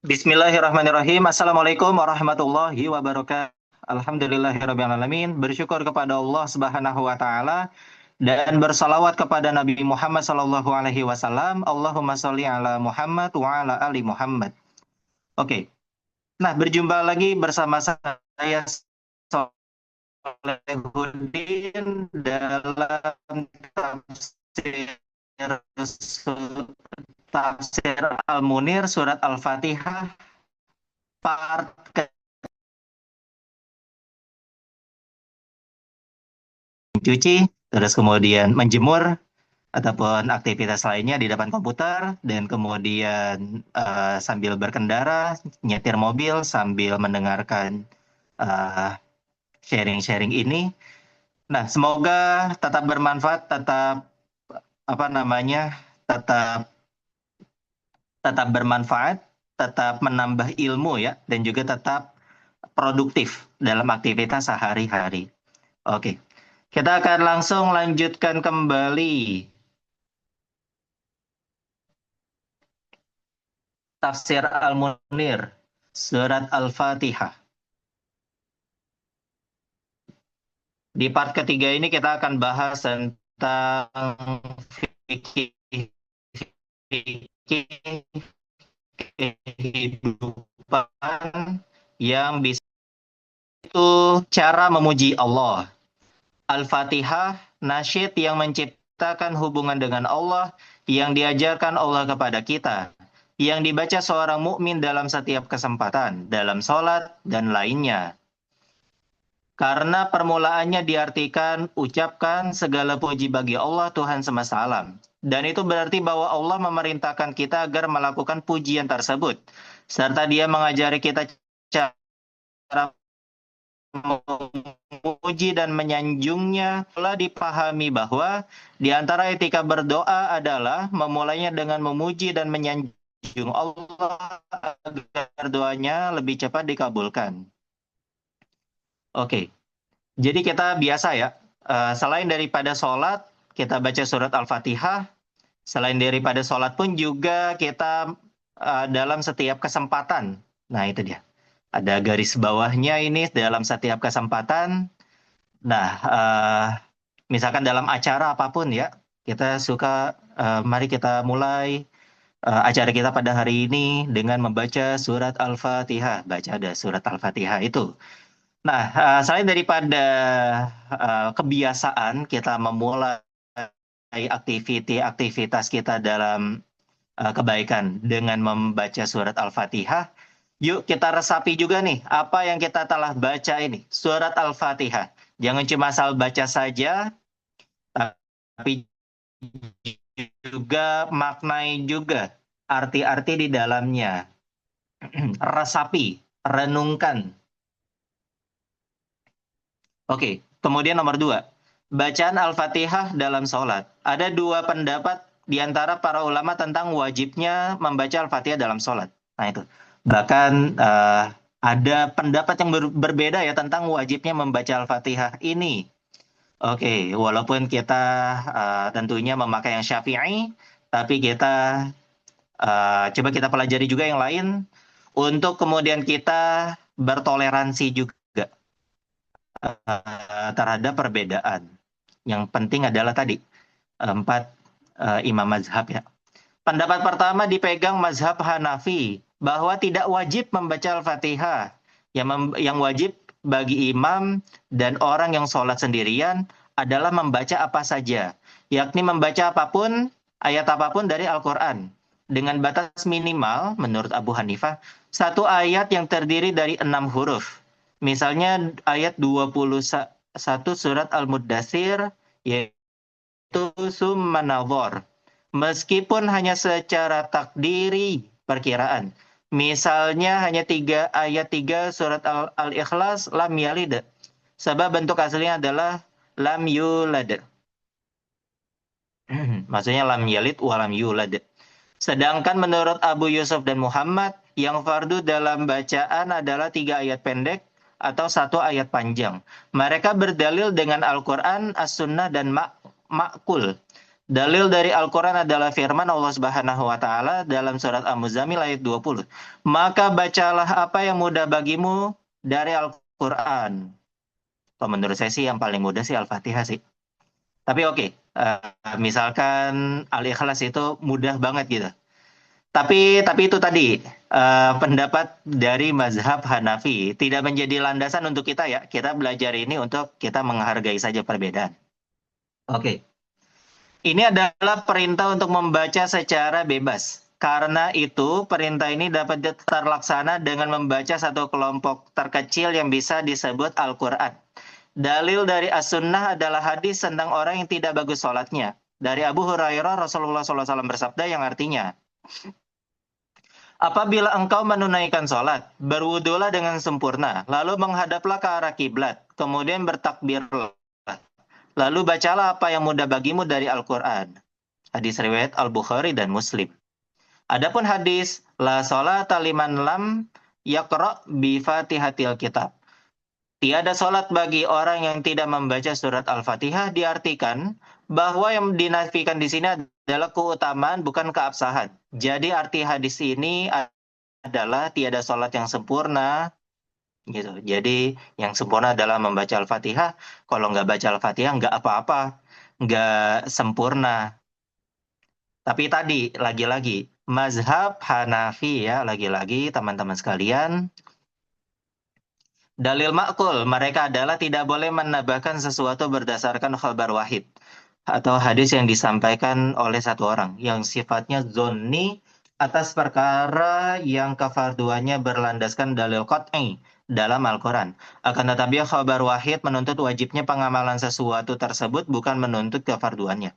Bismillahirrahmanirrahim. Assalamualaikum warahmatullahi wabarakatuh. Alhamdulillahirrabbilalamin. Bersyukur kepada Allah Subhanahu wa taala dan bersalawat kepada Nabi Muhammad sallallahu alaihi wasallam. Allahumma sholli ala Muhammad wa ala ali Muhammad. Oke. Nah, berjumpa lagi bersama saya Solehuddin dalam tafsir tafsir Al-Munir surat Al-Fatihah part mencuci, terus kemudian menjemur ataupun aktivitas lainnya di depan komputer, dan kemudian sambil berkendara, nyetir mobil sambil mendengarkan eh, sharing-sharing ini. Nah, semoga tetap bermanfaat, tetap apa namanya, tetap tetap bermanfaat, tetap menambah ilmu ya, dan juga tetap produktif dalam aktivitas sehari-hari. Oke, kita akan langsung lanjutkan kembali Tafsir Al-Munir, Surat Al-Fatihah. Di part ketiga ini kita akan bahas tentang fikih kehidupan yang bisa, itu cara memuji Allah. Al-Fatihah, nasyid yang menciptakan hubungan dengan Allah, yang diajarkan Allah kepada kita, yang dibaca seorang mukmin dalam setiap kesempatan, dalam sholat, dan lainnya. Karena permulaannya diartikan, ucapkan segala puji bagi Allah Tuhan semesta alam. Dan itu berarti bahwa Allah memerintahkan kita agar melakukan pujian tersebut. Serta dia mengajari kita cara memuji dan menyanjungnya. Telah dipahami bahwa di antara etika berdoa adalah memulainya dengan memuji dan menyanjung Allah agar doanya lebih cepat dikabulkan. Oke. Jadi kita biasa ya, selain daripada sholat, kita baca surat Al-Fatihah. Selain daripada sholat pun juga kita dalam setiap kesempatan. Nah itu dia. Ada garis bawahnya ini dalam setiap kesempatan. Nah, misalkan dalam acara apapun ya, kita suka, mari kita mulai acara kita pada hari ini dengan membaca surat Al-Fatihah. Baca ada surat Al-Fatihah itu. Nah, selain daripada kebiasaan kita memulai aktivitas kita dalam kebaikan dengan membaca surat Al-Fatihah, yuk kita resapi juga nih apa yang kita telah baca ini, surat Al-Fatihah. Jangan cuma asal baca saja, tapi juga maknai juga arti-arti di dalamnya. Resapi, renungkan. Oke, kemudian nomor dua, bacaan Al-Fatihah dalam sholat. Ada dua pendapat di antara para ulama tentang wajibnya membaca Al-Fatihah dalam sholat. Nah itu, bahkan ada pendapat yang berbeda ya tentang wajibnya membaca Al-Fatihah ini. Oke, walaupun kita tentunya memakai yang Syafi'i, tapi kita coba kita pelajari juga yang lain untuk kemudian kita bertoleransi juga terhadap perbedaan. Yang penting adalah tadi empat imam mazhab ya. Pendapat pertama dipegang mazhab Hanafi bahwa tidak wajib membaca Al-Fatihah. Yang wajib bagi imam dan orang yang sholat sendirian adalah membaca apa saja, yakni membaca apapun, ayat apapun dari Al-Quran. Dengan batas minimal, menurut Abu Hanifah, satu ayat yang terdiri dari 6 huruf. Misalnya ayat 21 surat Al-Muddatsir, yaitu summa nadhar. Meskipun hanya secara takdiri perkiraan. Misalnya hanya ayat 3 surat Al-Ikhlas, lam yalid. Sebab bentuk aslinya adalah lam yulad. Maksudnya lam yalid wa lam yulad. Sedangkan menurut Abu Yusuf dan Muhammad, yang fardu dalam bacaan adalah 3 ayat pendek atau 1 ayat panjang. Mereka berdalil dengan Al-Quran, As-Sunnah, dan Ma'kul. Dalil dari Al-Quran adalah firman Allah Subhanahu wa Ta'ala dalam surat Al-Muzammil ayat 20. Maka bacalah apa yang mudah bagimu dari Al-Quran. Kalau menurut saya sih yang paling mudah sih Al-Fatihah sih. Tapi oke, misalkan Al-Ikhlas itu mudah banget gitu. Tapi itu tadi pendapat dari mazhab Hanafi tidak menjadi landasan untuk kita ya. Kita belajar ini untuk kita menghargai saja perbedaan. Oke. Ini adalah perintah untuk membaca secara bebas. Karena itu, perintah ini dapat terlaksana dengan membaca satu kelompok terkecil yang bisa disebut Al-Quran. Dalil dari As-Sunnah adalah hadis tentang orang yang tidak bagus sholatnya. Dari Abu Hurairah, Rasulullah SAW bersabda yang artinya, apabila engkau menunaikan sholat, berwudulah dengan sempurna, lalu menghadaplah ke arah kiblat, kemudian bertakbirlah. Lalu bacalah apa yang mudah bagimu dari Al-Quran. Hadis riwayat Al-Bukhari dan Muslim. Adapun hadis la sholata liman lam yaqra bi Fatihatil Kitab. Tiada sholat bagi orang yang tidak membaca surat Al-Fatihah diartikan bahwa yang dinafikan di sini adalah keutamaan bukan keabsahan. Jadi arti hadis ini adalah tiada sholat yang sempurna gitu. Jadi yang sempurna adalah membaca Al-Fatihah. Kalau nggak baca Al-Fatihah nggak apa-apa, nggak sempurna. Tapi tadi lagi-lagi mazhab Hanafi ya, lagi-lagi teman-teman sekalian, dalil makul mereka adalah tidak boleh menambahkan sesuatu berdasarkan khabar wahid atau hadis yang disampaikan oleh satu orang yang sifatnya zonni atas perkara yang kefarduannya berlandaskan dalil qat'i dalam Al-Quran. Akan tetapi khabar wahid menuntut wajibnya pengamalan sesuatu tersebut bukan menuntut kefarduannya.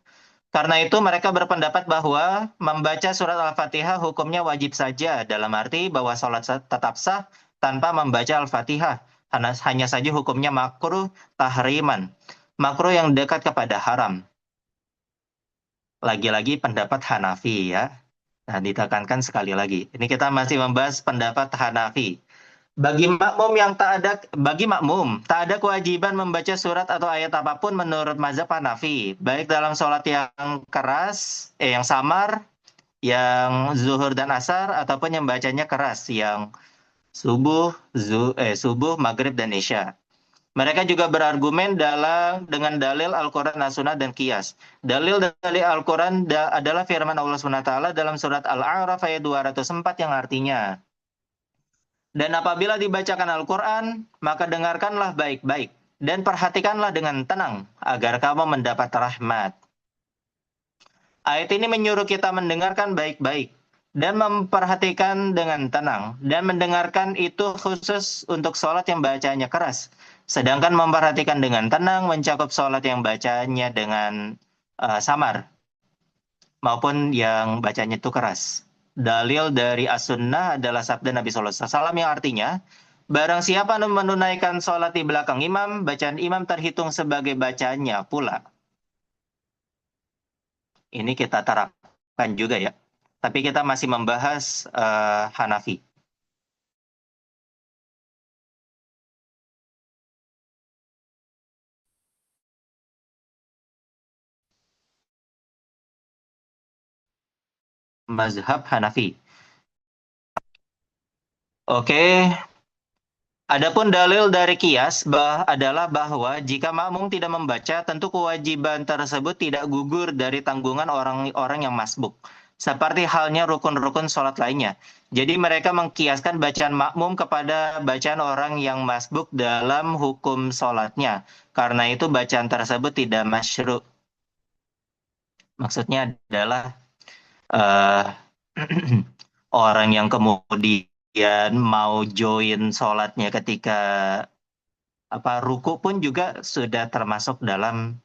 Karena itu mereka berpendapat bahwa membaca surat Al-Fatihah hukumnya wajib saja dalam arti bahwa sholat tetap sah tanpa membaca Al-Fatihah. Hanya saja hukumnya makruh tahriman. Makruh yang dekat kepada haram. Lagi-lagi pendapat Hanafi ya. Nah, ditekankan sekali lagi. Ini kita masih membahas pendapat Hanafi. Bagi makmum tak ada kewajiban membaca surat atau ayat apapun menurut mazhab Hanafi, baik dalam sholat yang keras, yang samar, yang zuhur dan asar, ataupun yang bacanya keras, yang subuh, maghrib dan isya. Mereka juga berargumen dengan dalil Al-Quran, As-Sunnah, dan Qiyas. Dalil dari Al-Quran adalah firman Allah SWT dalam surat Al-A'raf ayat 204 yang artinya, dan apabila dibacakan Al-Quran, maka dengarkanlah baik-baik dan perhatikanlah dengan tenang agar kamu mendapat rahmat. Ayat ini menyuruh kita mendengarkan baik-baik dan memperhatikan dengan tenang. Dan mendengarkan itu khusus untuk sholat yang bacanya keras. Sedangkan memperhatikan dengan tenang mencakup sholat yang bacanya dengan samar maupun yang bacanya itu keras. Dalil dari As-Sunnah adalah sabda Nabi SAW yang artinya, barang siapa menunaikan sholat di belakang imam, bacaan imam terhitung sebagai bacaannya pula. Ini kita terapkan juga ya. Tapi kita masih membahas Hanafi. Mazhab Hanafi. Oke. Adapun dalil dari Qiyas adalah bahwa jika makmum tidak membaca, tentu kewajiban tersebut tidak gugur dari tanggungan orang-orang yang masbuk. Seperti halnya rukun-rukun sholat lainnya. Jadi mereka mengkiaskan bacaan makmum kepada bacaan orang yang masbuk dalam hukum sholatnya. Karena itu bacaan tersebut tidak masyru'. Maksudnya adalah orang yang kemudian mau join sholatnya ketika ruku pun juga sudah termasuk dalam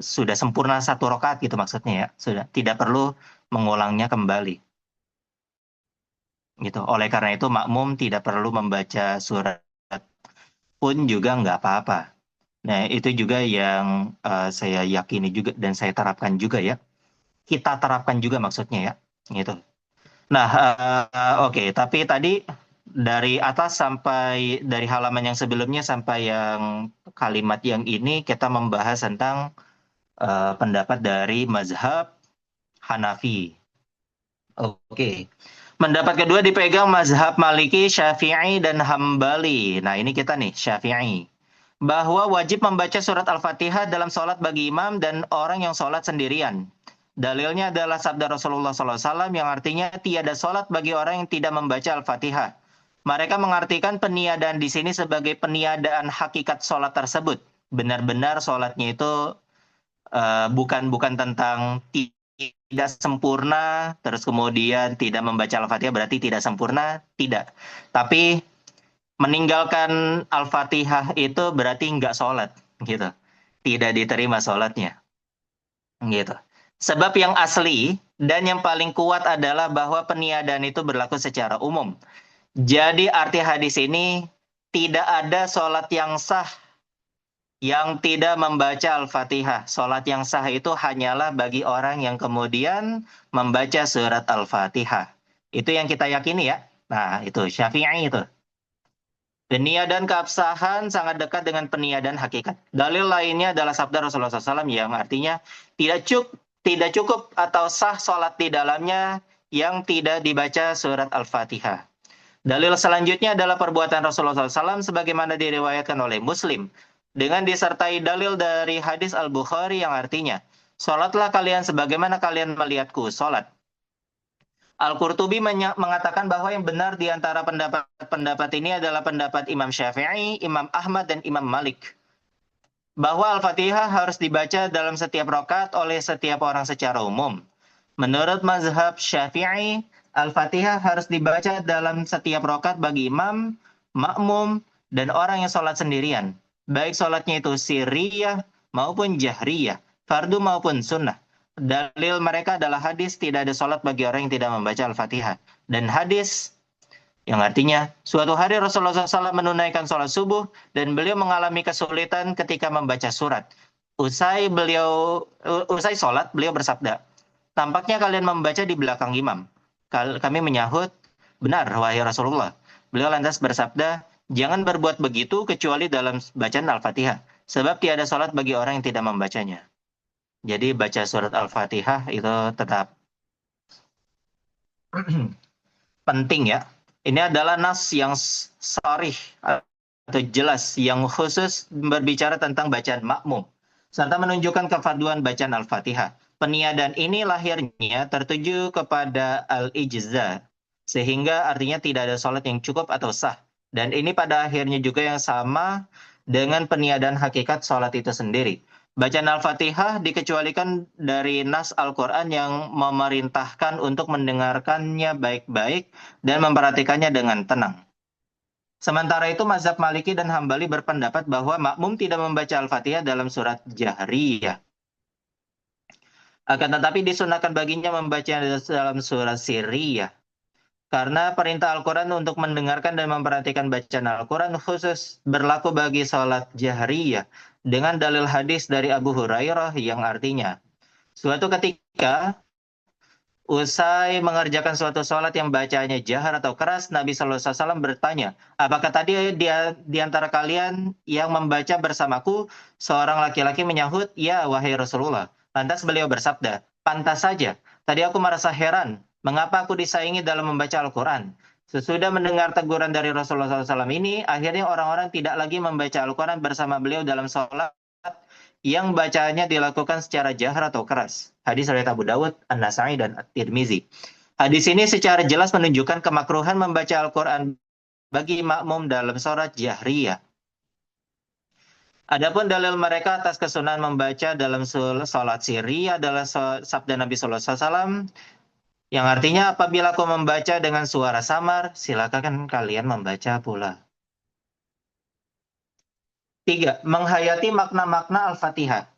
sudah sempurna satu rakaat gitu maksudnya ya, sudah tidak perlu mengulangnya kembali gitu. Oleh karena itu makmum tidak perlu membaca surat pun juga nggak apa-apa. Nah itu juga yang saya yakini juga dan saya terapkan juga ya, kita terapkan juga maksudnya ya gitu. Nah oke, tapi tadi dari atas sampai dari halaman yang sebelumnya sampai yang kalimat yang ini kita membahas tentang pendapat dari mazhab Hanafi. Oke. Pendapat kedua dipegang mazhab Maliki, Syafi'i, dan Hambali. Nah, ini kita nih, Syafi'i. Bahwa wajib membaca surat Al-Fatihah dalam sholat bagi imam dan orang yang sholat sendirian. Dalilnya adalah sabda Rasulullah SAW yang artinya tiada sholat bagi orang yang tidak membaca Al-Fatihah. Mereka mengartikan peniadaan di sini sebagai peniadaan hakikat sholat tersebut. Benar-benar sholatnya itu bukan tentang tidak sempurna, terus kemudian tidak membaca Al-Fatihah berarti tidak sempurna, tidak. Tapi meninggalkan Al-Fatihah itu berarti nggak sholat, gitu. Tidak diterima sholatnya, gitu. Sebab yang asli dan yang paling kuat adalah bahwa peniadaan itu berlaku secara umum. Jadi arti hadis ini tidak ada sholat yang sah yang tidak membaca Al-Fatihah. Sholat yang sah itu hanyalah bagi orang yang kemudian membaca surat Al-Fatihah. Itu yang kita yakini ya. Nah, itu Syafi'i itu. Peniadaan keabsahan sangat dekat dengan peniadaan hakikat. Dalil lainnya adalah sabda Rasulullah SAW yang artinya tidak cukup atau sah sholat di dalamnya yang tidak dibaca surat Al-Fatihah. Dalil selanjutnya adalah perbuatan Rasulullah SAW sebagaimana diriwayatkan oleh Muslim. Dengan disertai dalil dari hadis Al-Bukhari yang artinya, sholatlah kalian sebagaimana kalian melihatku sholat. Al-Qurtubi mengatakan bahwa yang benar di antara pendapat ini adalah pendapat Imam Syafi'i, Imam Ahmad, dan Imam Malik. Bahwa Al-Fatihah harus dibaca dalam setiap rakaat oleh setiap orang secara umum. Menurut mazhab Syafi'i, Al-Fatihah harus dibaca dalam setiap rakaat bagi imam, makmum, dan orang yang sholat sendirian. Baik sholatnya itu sirriyah maupun jahriyah, fardu maupun sunnah. Dalil mereka adalah hadis tidak ada sholat bagi orang yang tidak membaca Al-Fatihah. Dan hadis yang artinya suatu hari Rasulullah SAW menunaikan sholat subuh dan beliau mengalami kesulitan ketika membaca surat. Usai sholat, beliau bersabda, tampaknya kalian membaca di belakang imam. Kami menyahut, benar wahai Rasulullah. Beliau lantas bersabda, jangan berbuat begitu kecuali dalam bacaan Al-Fatihah. Sebab tiada sholat bagi orang yang tidak membacanya. Jadi baca surat Al-Fatihah itu tetap penting ya. Ini adalah nas yang sharih atau jelas yang khusus berbicara tentang bacaan makmum serta menunjukkan kefarduan bacaan Al-Fatihah. Peniadaan ini lahirnya tertuju kepada al-ijza sehingga artinya tidak ada sholat yang cukup atau sah. Dan ini pada akhirnya juga yang sama dengan peniadaan hakikat sholat itu sendiri. Bacaan Al-Fatihah dikecualikan dari nas Al-Quran yang memerintahkan untuk mendengarkannya baik-baik dan memperhatikannya dengan tenang. Sementara itu, mazhab Maliki dan Hambali berpendapat bahwa makmum tidak membaca Al-Fatihah dalam surat jahriyah. Akan tetapi disunahkan baginya membaca dalam surat sirriyah. Karena perintah Al-Quran untuk mendengarkan dan memperhatikan bacaan Al-Quran khusus berlaku bagi sholat jahriyah. Dengan dalil hadis dari Abu Hurairah yang artinya, suatu ketika usai mengerjakan suatu sholat yang bacanya jahar atau keras, Nabi SAW bertanya, apakah tadi di antara kalian yang membaca bersamaku? Seorang laki-laki menyahut, ya wahai Rasulullah. Lantas beliau bersabda, pantas saja. Tadi aku merasa heran, mengapa aku disaingi dalam membaca Al-Quran? Sesudah mendengar teguran dari Rasulullah SAW ini, akhirnya orang-orang tidak lagi membaca Al-Quran bersama beliau dalam sholat yang bacaannya dilakukan secara jahar atau keras. Hadis riwayat Abu Dawud, An-Nasa'i, dan At-Tirmizi. Hadis ini secara jelas menunjukkan kemakruhan membaca Al-Quran bagi makmum dalam sholat jahriyah. Adapun dalil mereka atas kesunahan membaca dalam sholat sirriyah adalah sabda Nabi SAW, yang artinya apabila kau membaca dengan suara samar, silakan kalian membaca pula. 3. Menghayati makna-makna Al-Fatihah.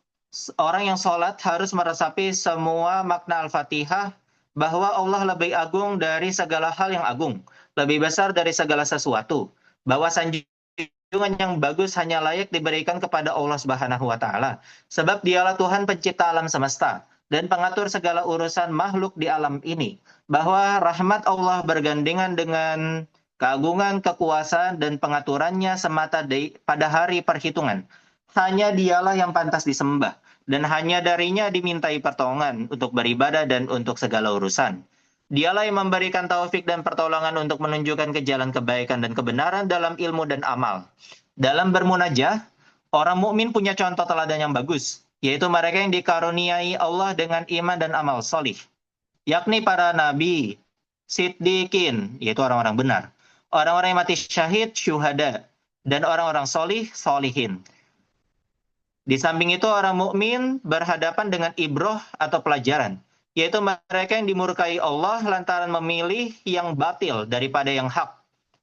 Orang yang sholat harus meresapi semua makna Al-Fatihah bahwa Allah lebih agung dari segala hal yang agung, lebih besar dari segala sesuatu, bahwa sanjungan yang bagus hanya layak diberikan kepada Allah Subhanahu wa Ta'ala, sebab Dialah Tuhan pencipta alam semesta dan pengatur segala urusan makhluk di alam ini, bahwa rahmat Allah bergandengan dengan keagungan, kekuasaan, dan pengaturannya semata pada hari perhitungan. Hanya dialah yang pantas disembah, dan hanya darinya dimintai pertolongan untuk beribadah dan untuk segala urusan. Dialah yang memberikan taufik dan pertolongan untuk menunjukkan ke jalan kebaikan dan kebenaran dalam ilmu dan amal. Dalam bermunajah, orang mukmin punya contoh teladan yang bagus, yaitu mereka yang dikaruniai Allah dengan iman dan amal solih, yakni para nabi, siddiqin, yaitu orang-orang benar, orang-orang yang mati syahid, syuhada, dan orang-orang solih, solihin. Di samping itu orang mukmin berhadapan dengan ibroh atau pelajaran, yaitu mereka yang dimurkai Allah lantaran memilih yang batil daripada yang hak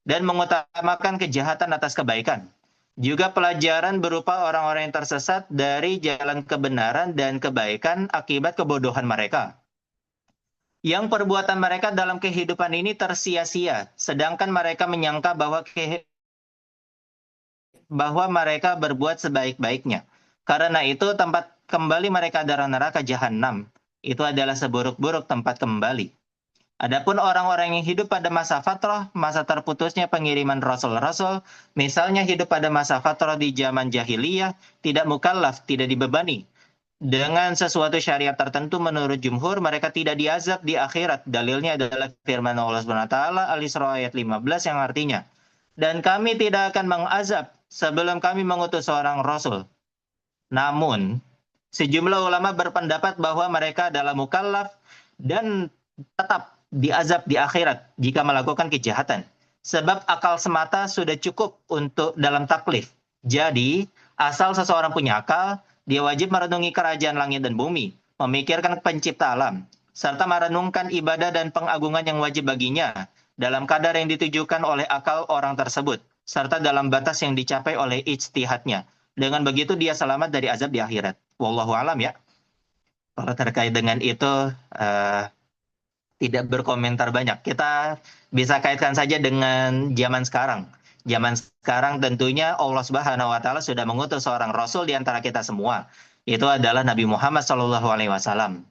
dan mengutamakan kejahatan atas kebaikan. Juga pelajaran berupa orang-orang yang tersesat dari jalan kebenaran dan kebaikan akibat kebodohan mereka, yang perbuatan mereka dalam kehidupan ini tersia-sia, sedangkan mereka menyangka bahwa mereka berbuat sebaik-baiknya. Karena itu tempat kembali mereka adalah neraka jahanam. Itu adalah seburuk-buruk tempat kembali. Adapun orang-orang yang hidup pada masa fatrah, masa terputusnya pengiriman rasul-rasul, misalnya hidup pada masa fatrah di zaman jahiliyah, tidak mukallaf, tidak dibebani dengan sesuatu syariat tertentu, menurut jumhur mereka tidak diazab di akhirat. Dalilnya adalah firman Allah SWT Al-Isra ayat 15 yang artinya, dan kami tidak akan mengazab sebelum kami mengutus seorang rasul. Namun sejumlah ulama berpendapat bahwa mereka adalah mukallaf dan tetap diazab di akhirat jika melakukan kejahatan, sebab akal semata sudah cukup untuk dalam taklif. Jadi asal seseorang punya akal, dia wajib merenungi kerajaan langit dan bumi, memikirkan pencipta alam, serta merenungkan ibadah dan pengagungan yang wajib baginya dalam kadar yang ditujukan oleh akal orang tersebut, serta dalam batas yang dicapai oleh ijtihadnya. Dengan begitu dia selamat dari azab di akhirat. Wallahu alam ya. Kalau terkait dengan itu tidak berkomentar banyak. Kita bisa kaitkan saja dengan zaman sekarang. Zaman sekarang tentunya Allah Subhanahu wa taala sudah mengutus seorang rasul di antara kita semua. Itu adalah Nabi Muhammad SAW.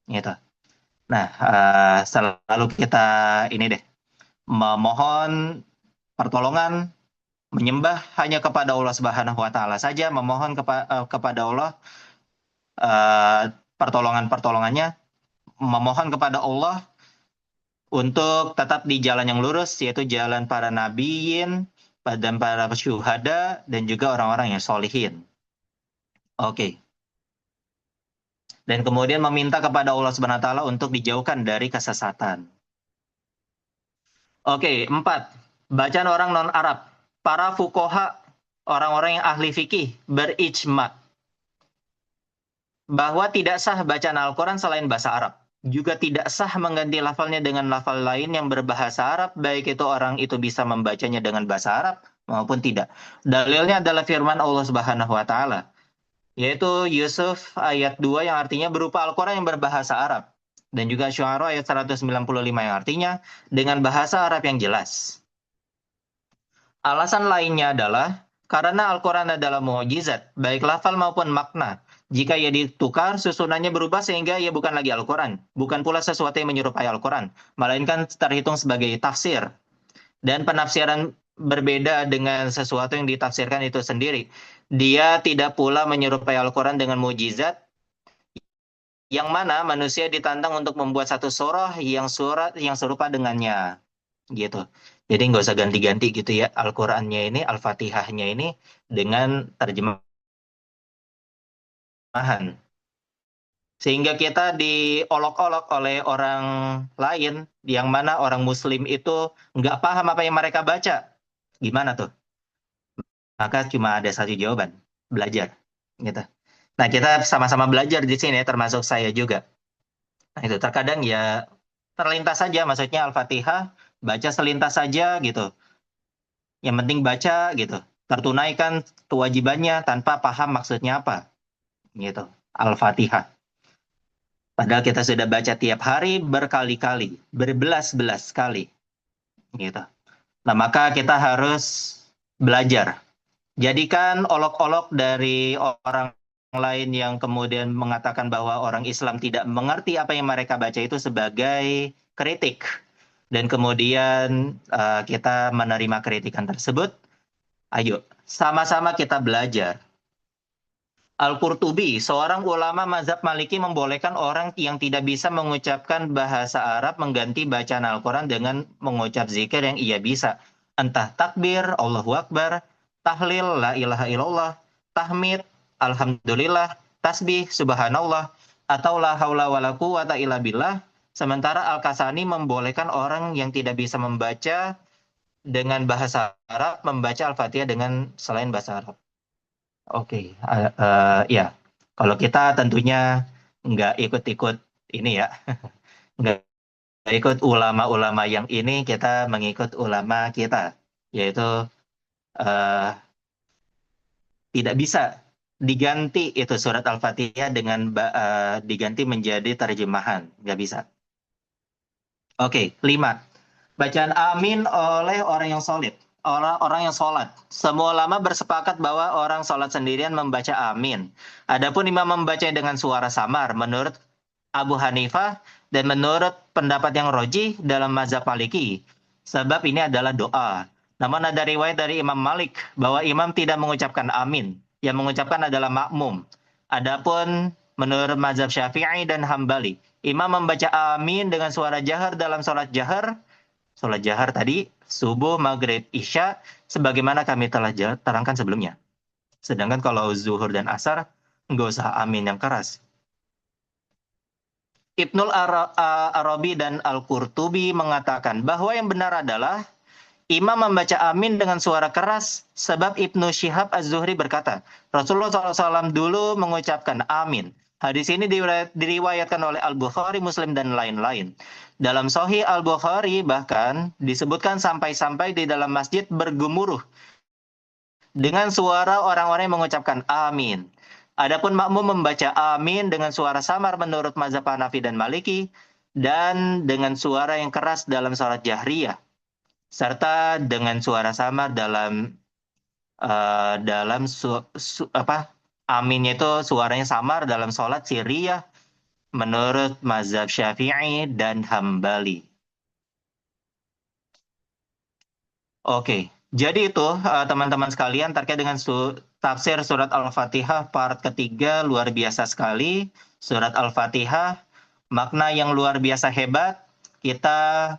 Gitu. Nah, selalu kita ini deh memohon pertolongan, menyembah hanya kepada Allah Subhanahu wa taala saja, memohon kepada Allah pertolongannya, memohon kepada Allah untuk tetap di jalan yang lurus, yaitu jalan para nabiyin dan para syuhada dan juga orang-orang yang solihin. Oke. Dan kemudian meminta kepada Allah Subhanahu wa taala untuk dijauhkan dari kesesatan. Oke, 4. Bacaan orang non-Arab. Para fuqaha, orang-orang yang ahli fikih, berijma bahwa tidak sah bacaan Al-Quran selain bahasa Arab. Juga tidak sah mengganti lafalnya dengan lafal lain yang berbahasa Arab, baik itu orang itu bisa membacanya dengan bahasa Arab maupun tidak. Dalilnya adalah firman Allah Subhanahu wa taala, yaitu Yusuf ayat 2 yang artinya berupa Al-Quran yang berbahasa Arab, dan juga Syu'ara ayat 195 yang artinya dengan bahasa Arab yang jelas. Alasan lainnya adalah karena Al-Quran adalah mukjizat, baik lafal maupun makna. Jika ia ditukar, susunannya berubah sehingga ia bukan lagi Al-Quran. Bukan pula sesuatu yang menyerupai Al-Quran, melainkan terhitung sebagai tafsir. Dan penafsiran berbeda dengan sesuatu yang ditafsirkan itu sendiri. Dia tidak pula menyerupai Al-Quran dengan mukjizat, yang mana manusia ditantang untuk membuat satu surah yang serupa dengannya. Gitu. Jadi nggak usah ganti-ganti gitu ya Al-Qur'annya ini, Al-Fatihahnya ini dengan terjemahan. Sehingga kita diolok-olok oleh orang lain, yang mana orang Muslim itu nggak paham apa yang mereka baca. Gimana tuh? Maka cuma ada satu jawaban, belajar. Gitu. Nah, kita sama-sama belajar di sini, termasuk saya juga. Nah, itu terkadang ya terlintas saja, maksudnya Al-Fatihah, baca selintas saja gitu. Yang penting baca gitu. Tertunaikan kewajibannya tanpa paham maksudnya apa. Gitu. Al-Fatihah. Padahal kita sudah baca tiap hari berkali-kali, berbelas-belas kali. Gitu. Nah, maka kita harus belajar. Jadikan olok-olok dari orang lain yang kemudian mengatakan bahwa orang Islam tidak mengerti apa yang mereka baca itu sebagai kritik. dan kemudian kita menerima kritikan tersebut, ayo sama-sama kita belajar. Al-Qurtubi, seorang ulama mazhab Maliki, membolehkan orang yang tidak bisa mengucapkan bahasa Arab mengganti bacaan Al-Quran dengan mengucap zikir yang ia bisa. Entah takbir, Allahu Akbar, tahlil, la ilaha illallah, tahmid, alhamdulillah, tasbih, subhanallah, atau la haula wa la quwata illa billah. Sementara Al-Kasani membolehkan orang yang tidak bisa membaca dengan bahasa Arab membaca Al-Fatihah dengan selain bahasa Arab. Oke, ya. Kalau kita tentunya nggak ikut-ikut ini ya, nggak ikut ulama-ulama yang ini, kita mengikut ulama kita, yaitu eh, tidak bisa diganti itu surat Al-Fatihah dengan diganti menjadi terjemahan, nggak bisa. Oke, 5. Bacaan amin oleh orang yang solid. Orang yang sholat. Semua ulama bersepakat bahwa orang sholat sendirian membaca amin. Adapun imam membaca dengan suara samar menurut Abu Hanifah dan menurut pendapat yang rojih dalam mazhab Maliki. Sebab ini adalah doa. Namun ada riwayat dari Imam Malik bahwa imam tidak mengucapkan amin. Yang mengucapkan adalah makmum. Adapun menurut mazhab Syafi'i dan Hambali, imam membaca amin dengan suara jahar dalam sholat jahar. Sholat jahar tadi, subuh, maghrib, isya, sebagaimana kami telah terangkan sebelumnya. Sedangkan kalau zuhur dan asar, nggak usah amin yang keras. Ibnul Arabi dan Al-Qurtubi mengatakan bahwa yang benar adalah imam membaca amin dengan suara keras, sebab Ibnu Syihab Az-Zuhri berkata, Rasulullah SAW dulu mengucapkan amin. Hadis ini diriwayatkan oleh Al-Bukhari, Muslim, dan lain-lain. Dalam Sahih Al-Bukhari bahkan disebutkan sampai-sampai di dalam masjid bergemuruh dengan suara orang-orang yang mengucapkan amin. Adapun makmum membaca amin dengan suara samar menurut mazhab Hanafi dan Maliki, dan dengan suara yang keras dalam salat jahriyah, serta dengan suara samar dalam aminnya itu suaranya samar dalam sholat sirriyah menurut mazhab Syafi'i dan Hambali. Oke, jadi itu teman-teman sekalian terkait dengan tafsir surat Al-Fatihah part ketiga, luar biasa sekali. Surat Al-Fatihah, makna yang luar biasa hebat. Kita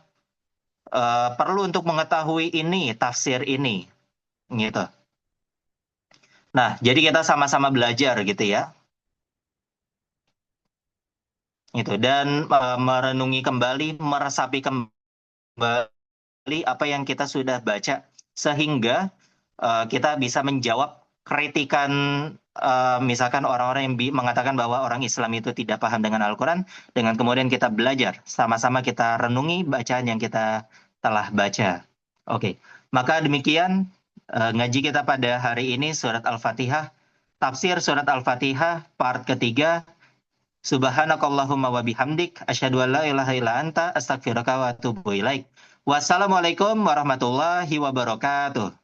perlu untuk mengetahui ini, tafsir ini, gitu. Nah, jadi kita sama-sama belajar gitu ya. Gitu, dan merenungi kembali, meresapi kembali apa yang kita sudah baca, sehingga kita bisa menjawab kritikan misalkan orang-orang yang mengatakan bahwa orang Islam itu tidak paham dengan Al-Quran, dengan kemudian kita belajar, sama-sama kita renungi bacaan yang kita telah baca. Oke, maka demikian ngaji kita pada hari ini, surat Al-Fatihah, tafsir surat Al-Fatihah part ketiga. Subhanakallahumma wa bihamdik, asyhadu an la ilaha illa anta, astaghfiruka wa atubu ilaik. Wassalamualaikum warahmatullahi wabarakatuh.